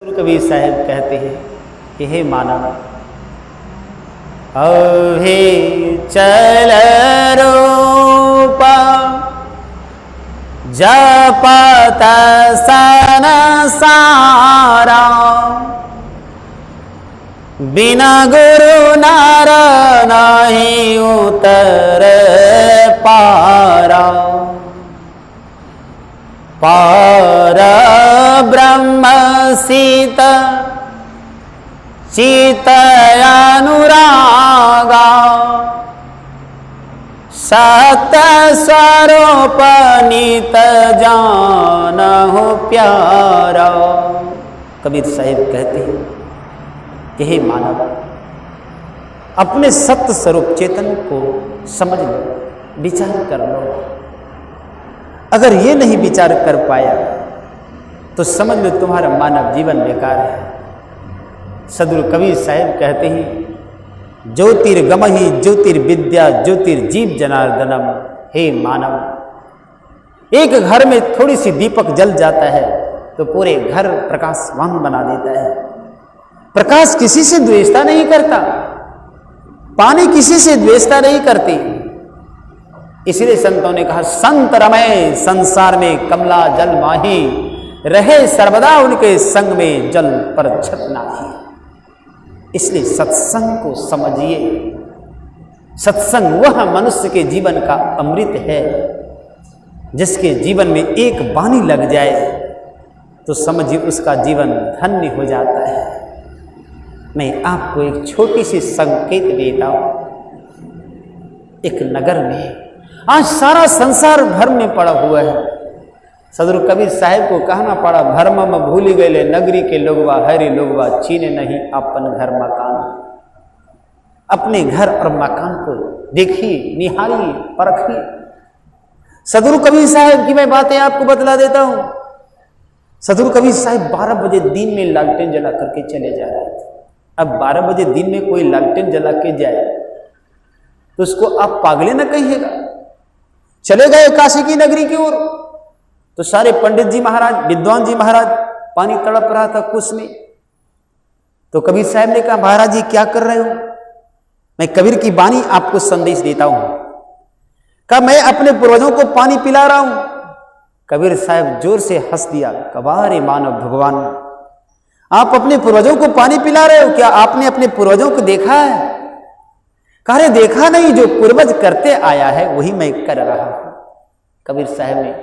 कबीर साहब कहते हैं कि हे मानव, अहे चल रूपा जपत सन सारा, बिना गुरु नर नहीं उतर पारा। पार ब्रह्म सीत चित अनुरागा, सत्य स्वरूप नित जानहु प्यारा। कबीर साहिब कहते हैं कि हे मानव, अपने सत्य स्वरूप चेतन को समझ लो, विचार कर लो। अगर ये नहीं विचार कर पाया तो समझ लो तुम्हारा मानव जीवन बेकार है। सदगुरु कबीर साहिब कहते हैं, ज्योतिर्गमहि ज्योतिर्विद्या ज्योतिर्जीव जनार्दनम। हे मानव, एक घर में थोड़ी सी दीपक जल जाता है तो पूरे घर प्रकाशवान बना देता है। प्रकाश किसी से द्वेषता नहीं करता, पानी किसी से द्वेषता नहीं करती। इसलिए संतों ने कहा, संत रमय संसार में कमला जल माही, रहे सर्वदा उनके संग में जल पर छत नाही। इसलिए सत्संग को समझिए। सत्संग वह मनुष्य के जीवन का अमृत है जिसके जीवन में एक वाणी लग जाए तो समझिए उसका जीवन धन्य हो जाता है। मैं आपको एक छोटी सी संकेत देता हूं। एक नगर में आज सारा संसार भर में पड़ा हुआ है। सदगुरु कबीर साहब को कहना पड़ा, भरम में भूली गए नगरी के लोगवा, हरि लोगवा चीने नहीं अपन घर मकान। अपने घर और मकान को देखिए, निहारिए, परखिए। सदगुरु कबीर साहब की मैं बातें आपको बतला देता हूं। सदगुरु कबीर साहब 12 बजे दिन में लालटेन जला करके चले जा रहे थे। अब 12 बजे दिन में कोई लालटेन जला के जाए तो उसको आप पागले न कहिएगा। चले गए काशी की नगरी की ओर तो सारे पंडित जी महाराज, विद्वान जी महाराज, पानी तड़प रहा था कुछ में। तो कबीर साहब ने कहा, महाराज जी क्या कर रहे हो? मैं कबीर की वाणी आपको संदेश देता हूं। कहा, मैं अपने पूर्वजों को पानी पिला रहा हूं। कबीर साहब जोर से हंस दिया। कबारे मानव भगवान, आप अपने पूर्वजों को पानी पिला रहे हो? क्या आपने अपने पूर्वजों को देखा है? कहा, देखा नहीं, जो पूर्वज करते आया है वही मैं कर रहा हूं। कबीर साहब ने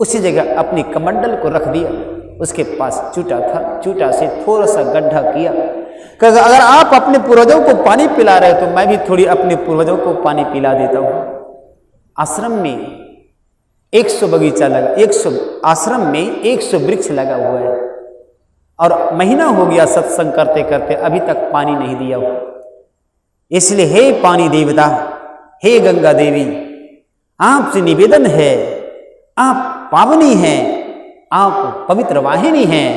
उसी जगह अपनी कमंडल को रख दिया। उसके पास चूटा था, चूटा से थोड़ा सा गड्ढा किया। कहा, अगर आप अपने पूर्वजों को पानी पिला रहे हो तो मैं भी थोड़ी अपने पूर्वजों को पानी पिला देता हूं। आश्रम में 100 बगीचा लगा, 100 आश्रम में 100 वृक्ष लगा हुआ है और महीना हो गया सत्संग करते करते, अभी तक पानी नहीं दिया हो। इसलिए हे पानी देवता, हे गंगा देवी, आपसे निवेदन है, आप पावनी हैं, आप पवित्र वाहिनी हैं,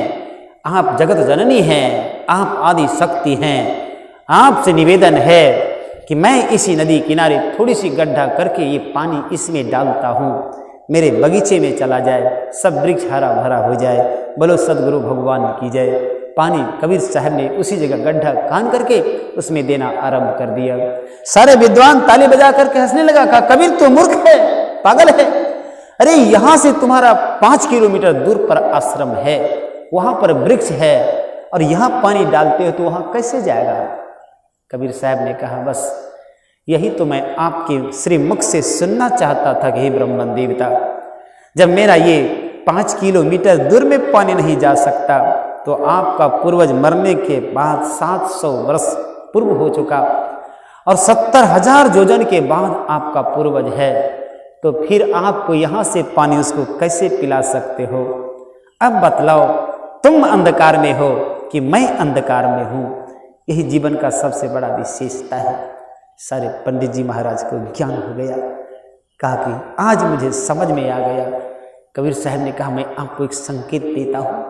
आप जगत जननी हैं, आप आदि शक्ति हैं। आपसे निवेदन है कि मैं इसी नदी किनारे थोड़ी सी गड्ढा करके ये पानी इसमें डालता हूँ, मेरे बगीचे में चला जाए, सब वृक्ष हरा भरा हो जाए। बोलो सदगुरु भगवान की जय। पानी कबीर साहब ने उसी जगह गड्ढा खान करके उसमें देना आरंभ कर दिया। सारे विद्वान ताली बजा करके हंसने लगा। कहा, कबीर तो मूर्ख है, पागल है। अरे यहां से तुम्हारा 5 किलोमीटर दूर पर आश्रम है, वहां पर वृक्ष है और यहां पानी डालते हो तो वहां कैसे जाएगा? कबीर साहब ने कहा, बस यही तो मैं आपके श्री मुख से सुनना चाहता था कि हे ब्रह्मन देवता, जब मेरा ये 5 किलोमीटर दूर में पानी नहीं जा सकता तो आपका पूर्वज मरने के बाद 700 वर्ष पूर्व हो चुका और 70,000 योजन के बाद आपका पूर्वज है, तो फिर आपको यहां से पानी उसको कैसे पिला सकते हो? अब बतलाओ, तुम अंधकार में हो कि मैं अंधकार में हूं? यही जीवन का सबसे बड़ा विशेषता है। सारे पंडित जी महाराज को ज्ञान हो गया। कहा कि आज मुझे समझ में आ गया। कबीर साहब ने कहा, मैं आपको एक संकेत देता हूं।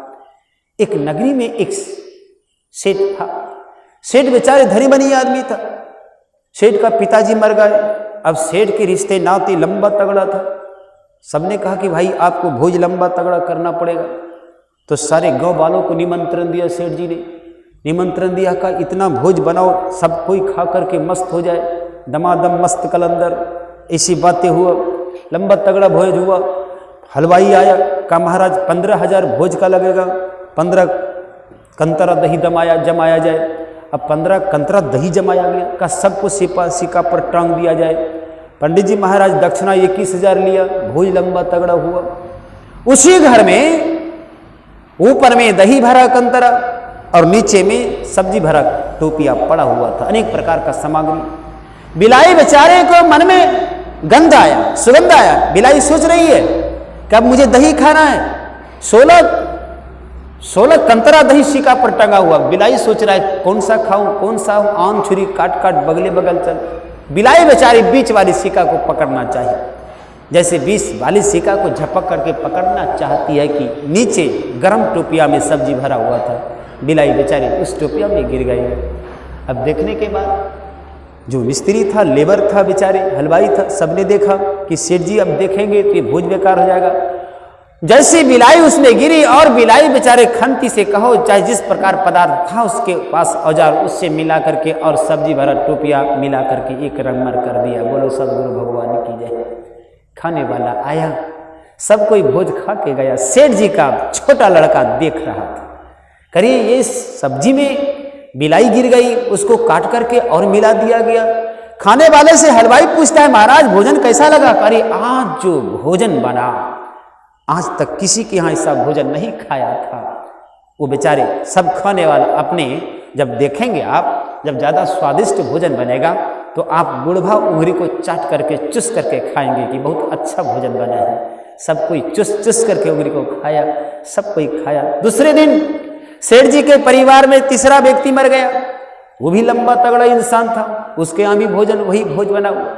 एक नगरी में एक सेठ था। सेठ बेचारे धनी बनी आदमी था। सेठ का पिताजी मर गए। अब सेठ के रिश्ते नाते लंबा तगड़ा था। सबने कहा कि भाई आपको भोज लंबा तगड़ा करना पड़ेगा। तो सारे गांव वालों को निमंत्रण दिया सेठ जी ने, निमंत्रण दिया का इतना भोज बनाओ सब कोई खा करके मस्त हो जाए, दमादम मस्त कलंदर, ऐसी बातें हुआ, लंबा तगड़ा भोज हुआ। हलवाई आया, कहा महाराज 15,000 भोज का लगेगा, 15 कंतरा दही जमाया जाए। अब 15 कंतरा दही जमाया गया, का सबको सिक्का पर टांग दिया जाए। पंडित जी महाराज दक्षिणा 21,000 लिया, भोज लंबा तगड़ा हुआ। उसी घर में ऊपर में दही भरा कंतरा और नीचे में सब्जी भरा टोपिया पड़ा हुआ था, अनेक प्रकार का सामग्री। बिलाई बेचारे को मन में गंध आया, सुगंध आया। बिलाई सोच रही है कि अब मुझे दही खाना है। 16 कंतरा दही सिक्का पर टंगा हुआ। बिलाई सोच रहा है कौन सा खाऊं, कौन सा, आम छुरी काट काट बगले बगल चल। बिलाई बेचारी बीच वाली सिक्का को पकड़ना चाहिए, जैसे बीच वाली सिक्का को झपक करके पकड़ना चाहती है कि नीचे गर्म टोपिया में सब्जी भरा हुआ था। बिलाई बेचारी उस टोपिया में गिर गई। अब देखने के बाद जो मिस्त्री था, लेबर था, बेचारे हलवाई था, सबने देखा कि सेठ जी अब देखेंगे तो ये भोज बेकार हो जाएगा। जैसे बिलाई उसमें गिरी और बिलाई बेचारे खंती से कहो चाहे जिस प्रकार पदार्थ था उसके पास औजार, उससे मिला करके और सब्जी भरा टोपिया मिला करके एक रंगमर कर दिया। बोलो सदगुरु भगवान की जय। खाने वाला आया, सब कोई भोज खा के गया। सेठ जी का छोटा लड़का देख रहा था, करिए ये सब्जी में बिलाई गिर गई, उसको काट करके और मिला दिया गया। खाने वाले से हलवाई पूछता है महाराज भोजन कैसा लगा? अरे आज जो भोजन बना, आज तक किसी के यहाँ ऐसा भोजन नहीं खाया था। वो बेचारे सब खाने वाला अपने जब देखेंगे, आप जब ज़्यादा स्वादिष्ट भोजन बनेगा तो आप बुढ़वा उंगली को चाट करके चुस करके खाएंगे कि बहुत अच्छा भोजन बना है। सब कोई चुस करके उंगली को खाया, सब कोई खाया। दूसरे दिन सेठ जी के परिवार में तीसरा व्यक्ति मर गया, वो भी लंबा तगड़ा इंसान था, उसके यहाँ भी भोजन वही भोज बना हुआ।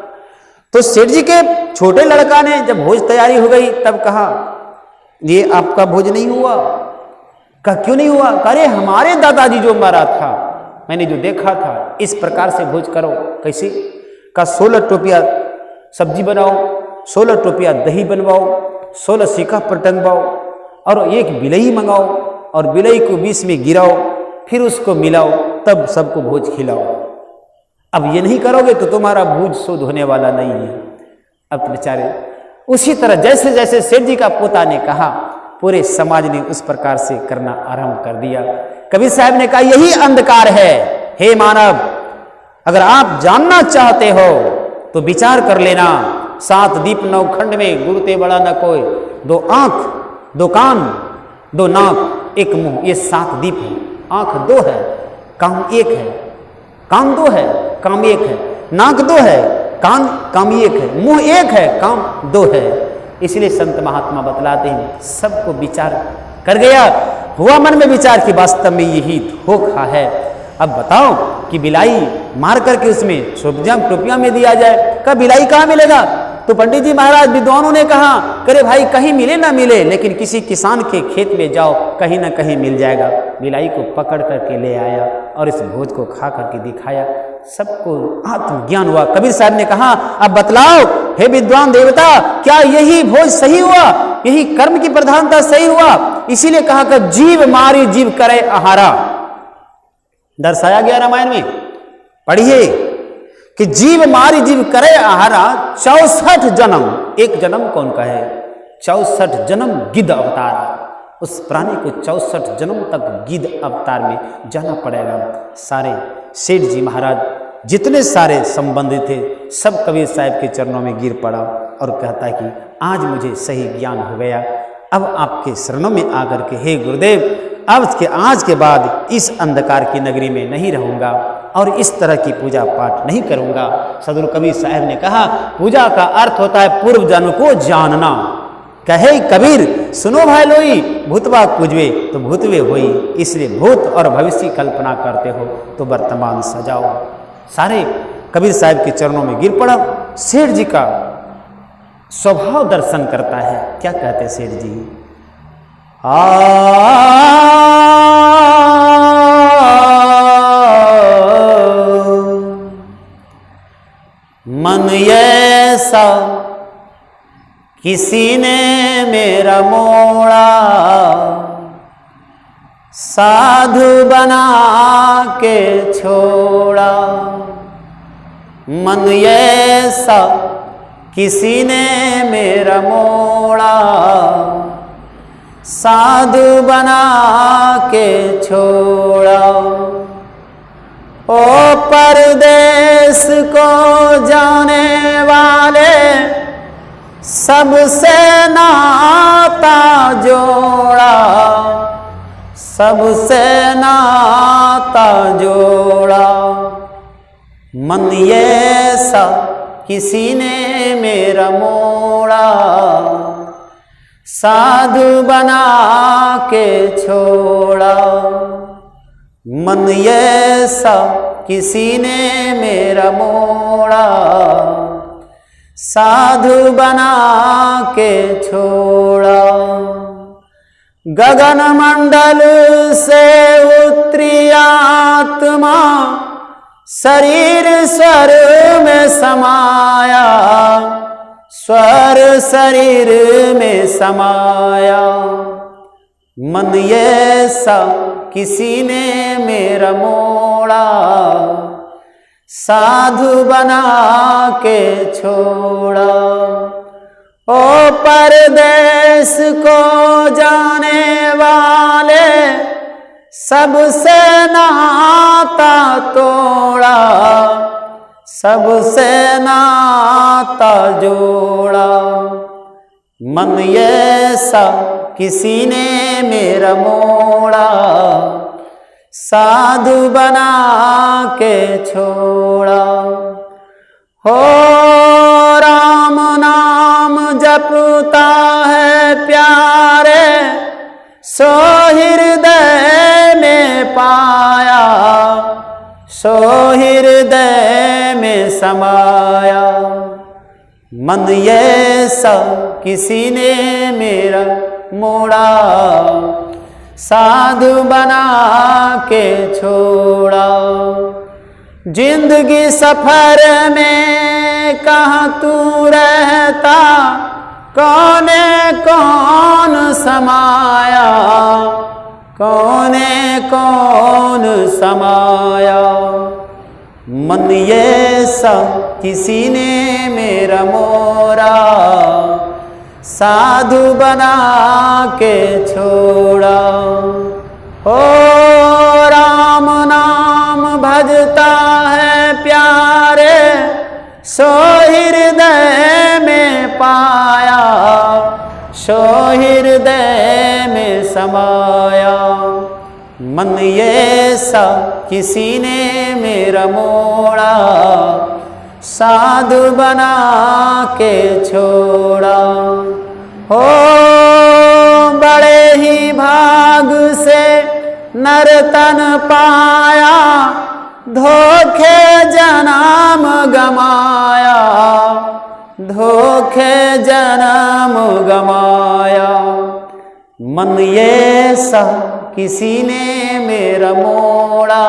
तो सेठ जी के छोटे लड़का ने जब भोज तैयारी हो गई तब कहा ये आपका भोज नहीं हुआ। कहा क्यों नहीं हुआ? अरे हमारे दादाजी जो मरा था, मैंने जो देखा था, इस प्रकार से भोज करो। कैसे? का 16 टोपिया सब्जी बनाओ, 16 टोपिया दही बनवाओ, 16 सिक्का पर टंगवाओ और एक बिलई मंगाओ और बिलई को बीच में गिराओ, फिर उसको मिलाओ, तब सबको भोज खिलाओ। अब ये नहीं करोगे तो तुम्हारा भोज शुद्ध होने वाला नहीं है। अब बेचारे उसी तरह जैसे जैसे सेठ जी का पोता ने कहा, पूरे समाज ने उस प्रकार से करना आरंभ कर दिया। कबीर साहब ने कहा यही अंधकार है। हे मानव, अगर आप जानना चाहते हो तो विचार कर लेना। 7 दीप 9 खंड में गुरुते बड़ा न कोई, 2 आंख 2 कान 2 नाक 1 मुंह, ये 7 दीप है। आंख 2 है, काम 1 है, कान 2 है, काम 1 है, नाक 2 है, काम 1 है, मुंह 1 है, काम 2 है। इसलिए संत महात्मा बतलाते हैं सबको विचार कर गया, हुआ मन में विचार कि वास्तव में यही धोखा है। अब बताओ कि बिलाई मार करके उसमें टोपिया में दिया जाए, कब बिलाई कहाँ मिलेगा? तो पंडित जी महाराज विद्वानों ने कहा करे भाई कहीं मिले ना मिले, लेकिन किसी किसान के खेत में जाओ, कहीं ना कहीं मिल जाएगा। बिलाई को पकड़ करके ले आया और इस भोज को खा करके दिखाया, सबको आत्मज्ञान हुआ। कबीर साहब ने कहा अब बतलाओ हे विद्वान देवता, क्या यही भोज सही हुआ? यही कर्म की प्रधानता सही हुआ? इसीलिए कहा कि जीव मारी जीव करे आहारा, दर्शाया गया रामायण में, पढ़िए कि जीव मारी जीव करे आहारा। 64 जन्म, एक जन्म कौन का है? 64 जन्म गिद्ध अवतार। उस प्राणी को 64 जन्म तक गिद्ध अवतार में जाना पड़ेगा। सारे सेठ जी महाराज जितने सारे संबंधित थे सब कबीर साहब के चरणों में गिर पड़ा और कहता कि आज मुझे सही ज्ञान हो गया, अब आपके शरणों में आकर के हे गुरुदेव, आज के बाद इस अंधकार की नगरी में नहीं रहूंगा और इस तरह की पूजा पाठ नहीं करूंगा। सदगुरु कबीर साहब ने कहा पूजा का अर्थ होता है पूर्व जन्म को जानना। कहे कबीर सुनो भाई लोई, भूतवा पूजवे तो भूतवे होई, इसलिए भूत और भविष्य की कल्पना करते हो तो वर्तमान सजाओ। सारे कबीर साहब के चरणों में गिर पड़ा। सेठ जी का स्वभाव दर्शन करता है। क्या कहते सेठ जी? मन ऐसा किसी ने मेरा मोड़ा, साधु बना के छोड़ा, मन ये सा किसी ने मेरा मोड़ा, साधु बना के छोड़ा। ओ परदेश को जाने वाले, सबसे नाता जोड़ा, सबसे नाता जोड़ा। मन ये सा किसी ने मेरा मोड़ा, साधु बना के छोड़ा। मन ये सा किसी ने मेरा मोड़ा, साधु बना के छोड़ा। गगन मंडल से उतरी आत्मा, शरीर स्वर में समाया, स्वर शरीर में समाया। मन ये सा किसी ने मेरा मोड़ा, साधु बना के छोड़ा। ओ परदेश को जाने वाले, सबसे नाता तोड़ा, सबसे नाता जोड़ा। मन ये सा किसी ने मेरा मोड़ा, साधु बना के छोड़ा। हो राम नाम जपता है प्यारे, सो हृदय में पाया, सो हृदय में समाया। मन ये सा किसी ने मेरा मोड़ा, साधु बना के छोड़ा। जिंदगी सफर में कहाँ तू रहता, कौने कौन समाया, कौने कौन समाया। मन ये सा किसी ने मेरा मोरा, साधु बना के छोड़ा। ओ राम नाम भजता है प्यारे, सो हृदय में पाया, सो हृदय में समाया। मन ये सा किसी ने मेरा मोड़ा, साधु बना के छोड़ा। हो बड़े ही भाग से नरतन पाया, धोखे जन्म गमाया, धोखे जन्म गमाया। मन ये सा किसी ने मेरा मोड़ा,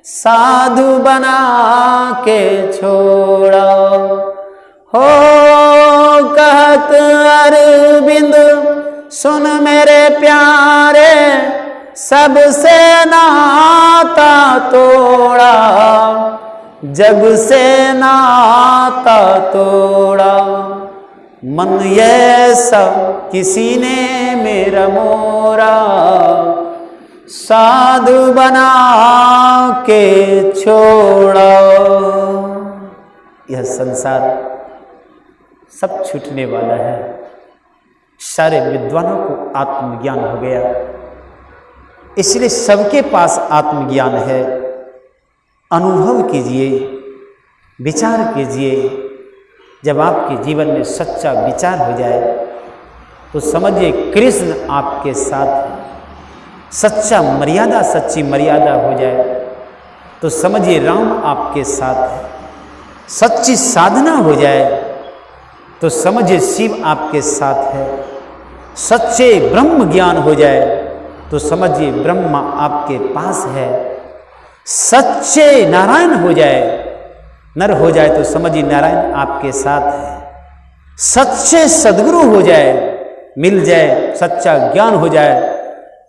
साधु बना के छोड़ा। हो कहत अरविंद सुन मेरे प्यारे, सबसे नाता तोड़ा, जग से नाता तोड़ा। मन ये सा किसी ने मेरा मोरा, साधु बना के छोड़ा। यह संसार सब छूटने वाला है। सारे विद्वानों को आत्मज्ञान हो गया, इसलिए सबके पास आत्मज्ञान है। अनुभव कीजिए, विचार कीजिए। जब आपके जीवन में सच्चा विचार हो जाए तो समझिए कृष्ण आपके साथ है। सच्चा मर्यादा, सच्ची मर्यादा हो जाए तो समझिए राम आपके साथ है। सच्ची साधना हो जाए तो समझिए शिव आपके साथ है। सच्चे ब्रह्म ज्ञान हो जाए तो समझिए ब्रह्मा आपके पास है। सच्चे नारायण हो जाए, नर हो जाए तो समझिए नारायण आपके साथ है। सच्चे सद्गुरु हो जाए, मिल जाए, सच्चा ज्ञान हो जाए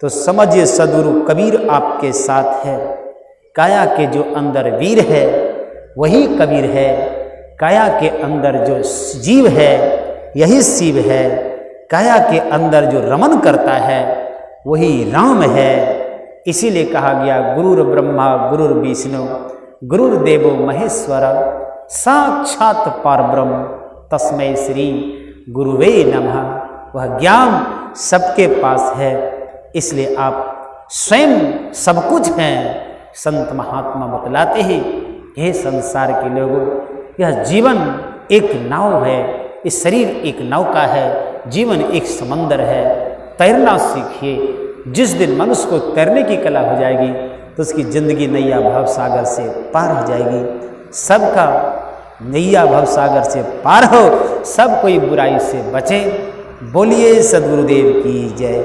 तो समझिए सदगुरु कबीर आपके साथ है। काया के जो अंदर वीर है वही कबीर है, काया के अंदर जो जीव है यही शिव है, काया के अंदर जो रमन करता है वही राम है। इसीलिए कहा गया गुरुर ब्रह्मा गुरुर विष्णु गुरुर्देवो महेश्वर साक्षात परब्रह्म तस्मै श्री गुरुवे नमः। वह ज्ञान सबके पास है, इसलिए आप स्वयं सब कुछ हैं। संत महात्मा बतलाते हैं, हे संसार के लोगों, यह जीवन एक नाव है, इस शरीर एक नौका है, जीवन एक समंदर है। तैरना सीखिए। जिस दिन मनुष्य को तैरने की कला हो जाएगी तो उसकी जिंदगी नैया भव सागर से पार हो जाएगी। सबका नैया भव सागर से पार हो, सब कोई बुराई से बचे। बोलिए सद्गुरुदेव की जय।